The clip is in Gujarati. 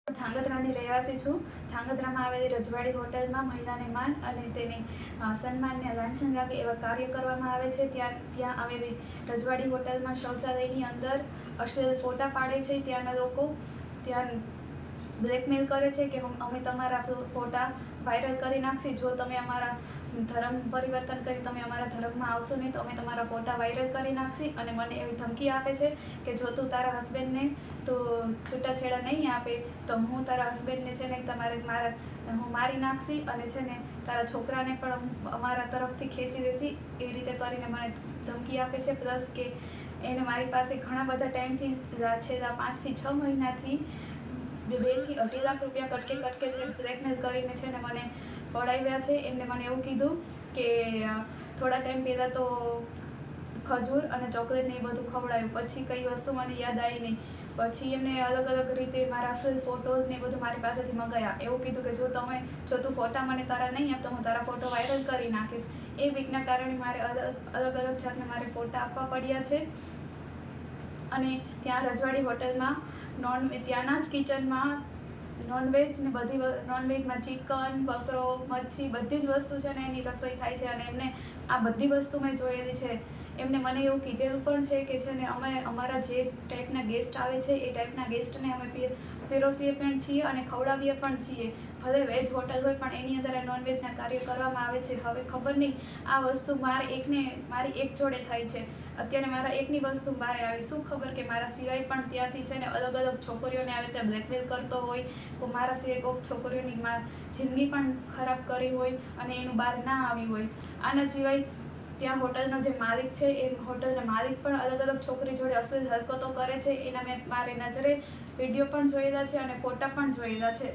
ધાંગધ્રાની રહેવાસી છું. ધાંગધ્રામાં આવેલી રજવાડી હોટલમાં મહિલાને માન અને તેની સન્માનને લાંછન લાગે એવા કાર્ય કરવામાં આવે છે. ત્યાં આવેલી રજવાડી હોટલમાં શૌચાલયની અંદર અશ્લીલ ફોટા પાડે છે. ત્યાંના લોકો ત્યાં બ્લેકમેલ કરે છે કે અમે તમારા ફોટા વાયરલ કરી નાખશી. જો તમે અમારા ધર્મ પરિવર્તન કરી તમે અમારા ધર્મમાં આવશો નહીં તો અમે તમારા ફોટા વાયરલ કરી નાખશી. અને મને એવી ધમકી આપે છે કે જો તું તારા હસબન્ડને તો છૂટાછેડા નહીં આપે તો હું તારા હસબન્ડને છે ને હું મારી નાખશી અને છે ને તારા છોકરાને પણ અમારા તરફથી ખેંચી દેશી. એવી રીતે કરીને મને ધમકી આપે છે. પ્લસ કે એને મારી પાસે ઘણા બધા ટાઈમથી છેલ્લા 5 થી 6 મહિનાથી 2 થી 2.5 લાખ રૂપિયા કટકે છે બ્લેકમેલ કરીને છે ને મને પડાવ્યા છે. એમને મને એવું કીધું કે થોડા ટાઈમ પહેલાં તો ખજૂર અને ચોકલેટ ને એ બધું ખવડાવ્યું. પછી કઈ વસ્તુ મને યાદ આવી નહીં. પછી એમને અલગ અલગ રીતે મારા અસલ ફોટોઝ ને બધું મારી પાસેથી મંગાવ્યા. એવું કીધું કે જો તું ફોટા મને તારા નહીં આપ તો હું તારા ફોટો વાયરલ કરી નાખીશ. એ વીકના કારણે મારે અલગ અલગ જાતના મારે ફોટા આપવા પડ્યા છે. અને ત્યાં રજવાડી હોટલમાં ત્યાંના જ કિચનમાં નોનવેજ ને નોનવેજમાં ચિકન, બકરો, મચ્છી બધી જ વસ્તુ છે ને એની રસોઈ થાય છે. અને એમને આ બધી વસ્તુ મેં જોયેલી છે. એમને મને એવું કીધેલું પણ છે કે છે ને અમે અમારા જે ટાઈપના ગેસ્ટ આવે છે એ ટાઈપના ગેસ્ટને અમે પીરસીએ પણ છીએ અને ખવડાવીએ પણ છીએ. ભલે વેજ હોટલ હોય પણ એની અંદર નોનવેજના કાર્ય કરવામાં આવે છે. હવે ખબર નહીં આ વસ્તુ મારી એક જોડે થાય છે. અત્યારે મારા એકની વસ્તુ બહાર આવી. શું ખબર કે મારા સિવાય પણ ત્યાંથી છે ને અલગ અલગ છોકરીઓને આવી રીતે બ્લેકમેલ કરતો હોય. મારા સિવાય કોઈક છોકરીઓની જિંદગી પણ ખરાબ કરી હોય અને એનું બહાર ના આવી હોય. આના સિવાય ત્યાં હોટલનો જે માલિક છે એ હોટલના માલિક પણ અલગ અલગ છોકરી જોડે અશ્લીલ હરકતો કરે છે. એના મેં મારી નજરે વિડીયો પણ જોયેલા છે અને ફોટા પણ જોયેલા છે.